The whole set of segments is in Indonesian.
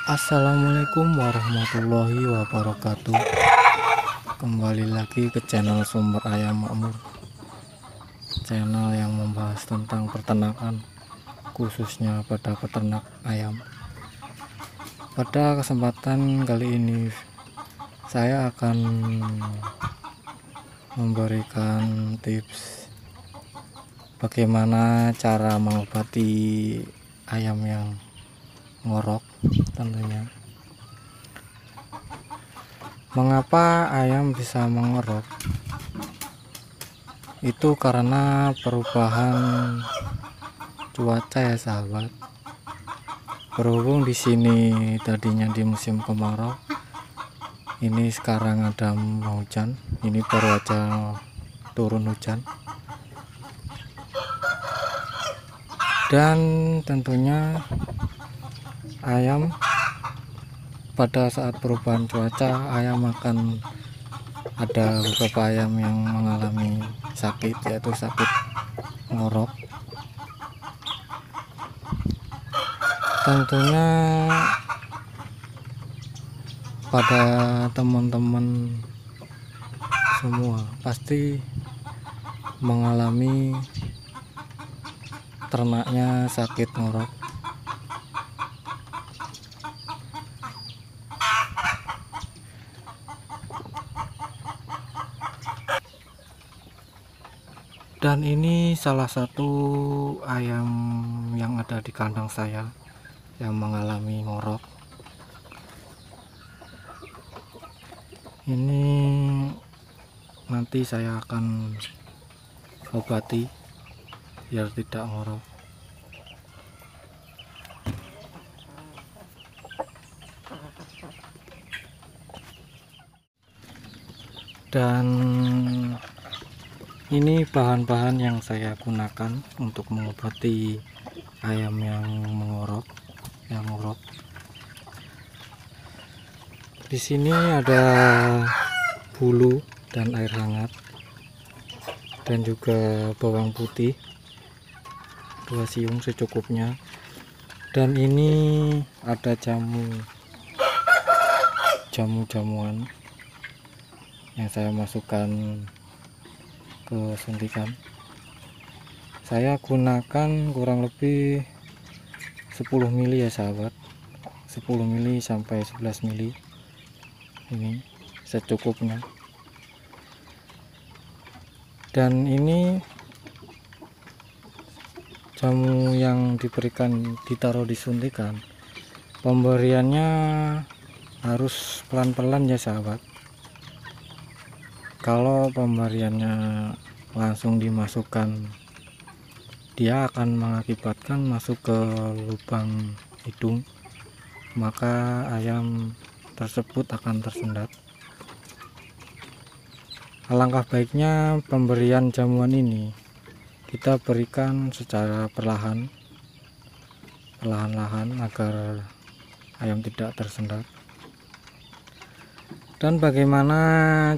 Assalamualaikum warahmatullahi wabarakatuh. Kembali lagi ke channel Sumber Ayam Makmur, channel yang membahas tentang peternakan, khususnya pada peternak ayam. Pada kesempatan kali ini saya akan memberikan tips bagaimana cara mengobati ayam yang ngorok. Tentunya, mengapa ayam bisa mengorok? Itu karena perubahan cuaca ya sahabat. Berhubung di sini tadinya di musim kemarau, ini sekarang ada hujan, ini baru aja turun hujan. Dan tentunya ayam pada saat perubahan cuaca, ayam akan ada beberapa ayam yang mengalami sakit, yaitu sakit ngorok. Tentunya pada teman-teman semua pasti mengalami ternaknya sakit ngorok. Dan ini salah satu ayam yang ada di kandang saya yang mengalami ngorok. Ini nanti saya akan obati biar tidak ngorok. Dan ini bahan-bahan yang saya gunakan untuk mengobati ayam yang ngorok. Di sini ada bulu dan air hangat, dan juga bawang putih 2 siung secukupnya. Dan ini ada jamuan yang saya masukkan ke suntikan. Saya gunakan kurang lebih 10 mili ya sahabat, 10 mili sampai 11 mili, ini secukupnya. Dan ini jamu yang diberikan ditaruh di suntikan, pemberiannya harus pelan-pelan ya sahabat. Kalau pemberiannya langsung dimasukkan, dia akan mengakibatkan masuk ke lubang hidung, maka ayam tersebut akan tersendat. Alangkah baiknya pemberian jamuan ini kita berikan secara perlahan-lahan agar ayam tidak tersendat. Dan bagaimana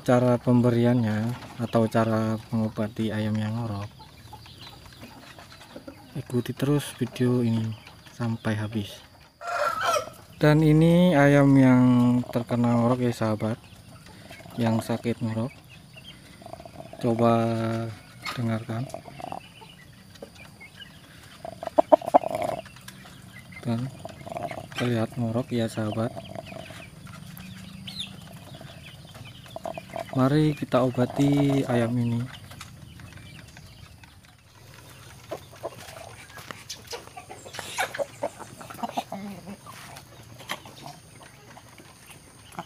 cara pemberiannya atau cara mengobati ayam yang ngorok? Ikuti terus video ini sampai habis. Dan ini ayam yang terkena ngorok ya sahabat, yang sakit ngorok. Coba dengarkan. Dan terlihat ngorok ya sahabat. Mari kita obati ayam ini.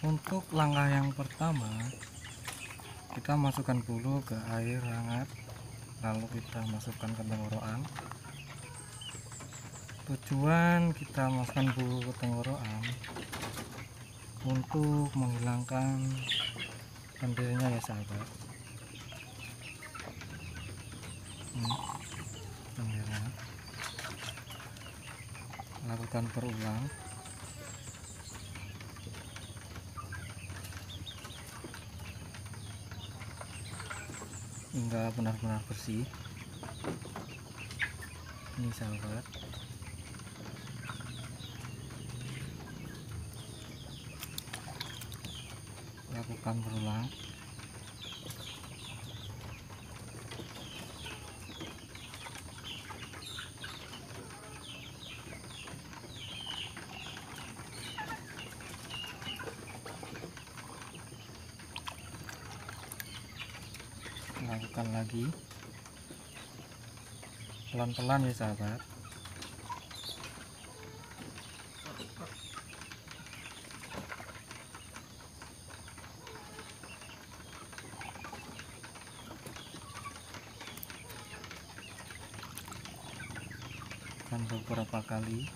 Untuk langkah yang pertama, kita masukkan bulu ke air hangat, lalu kita masukkan ke tenggorokan. Tujuan kita masukkan bulu ke tenggorokan untuk menghilangkan lendirnya ya sahabat. Lendirnya lakukan berulang hingga benar-benar bersih. Ini sahabat. lakukan berulang. Lakukan lagi pelan-pelan ya sahabat. Dan beberapa kali.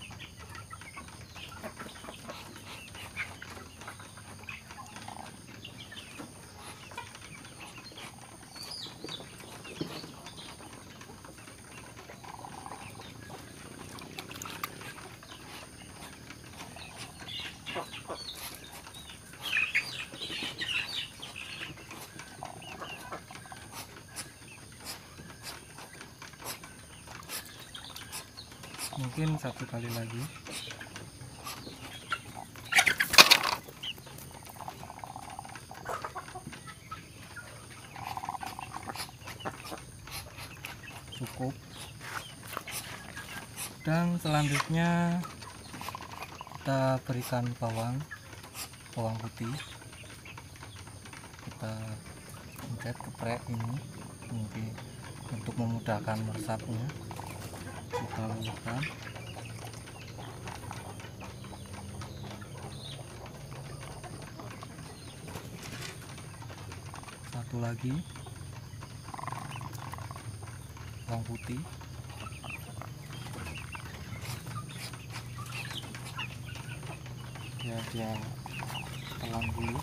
Mungkin satu kali lagi. Cukup. Dan selanjutnya kita berikan bawang putih. Kita pencet geprek ini mungkin untuk memudahkan meresapnya. Kita luluhkan. Satu lagi bawang putih. Dia telan dulu.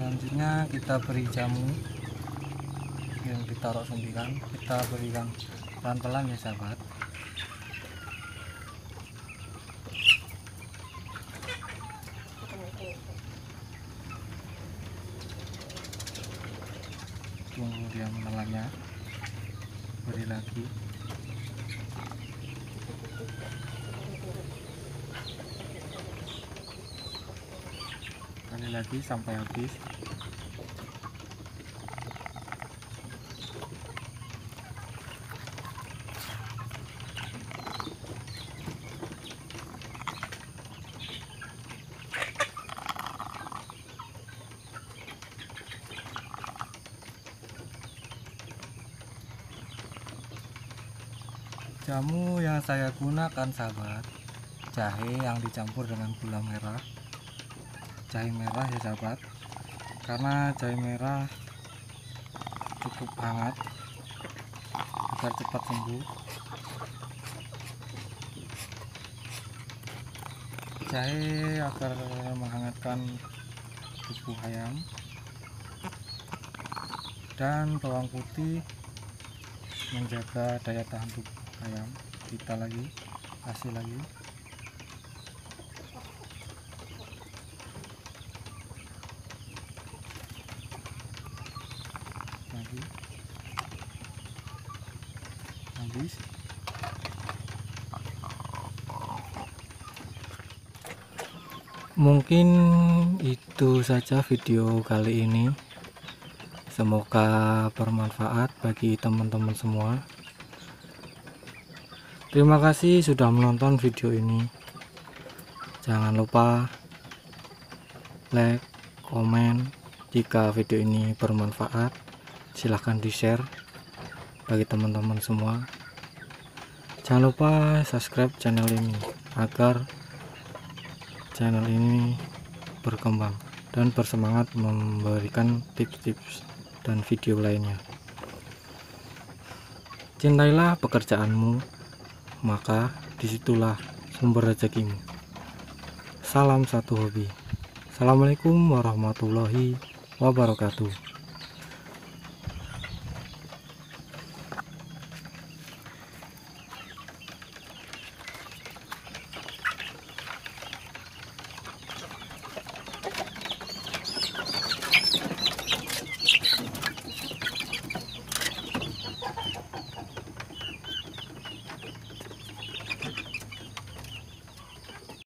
Selanjutnya kita beri jamu yang ditaruh sendirian, kita berikan pelan-pelan ya sahabat. Tunggu dia menelannya, beri lagi. Kali lagi sampai habis. Jamu yang saya gunakan sahabat, jahe yang dicampur dengan gula merah. Jahe merah ya sahabat, karena jahe merah cukup hangat agar cepat sembuh. Jahe agar menghangatkan tubuh ayam, dan bawang putih menjaga daya tahan tubuh ayam. Kita lagi kasih lagi. Habis. Mungkin itu saja video kali ini. Semoga bermanfaat bagi teman-teman semua. Terima kasih sudah menonton video ini. Jangan lupa like, komen. Jika video ini bermanfaat, silahkan di-share bagi teman-teman semua. Jangan lupa subscribe channel ini agar channel ini berkembang dan bersemangat memberikan tips-tips dan video lainnya. Cintailah pekerjaanmu, maka disitulah sumber rezekimu. Salam satu hobi. Assalamualaikum warahmatullahi wabarakatuh.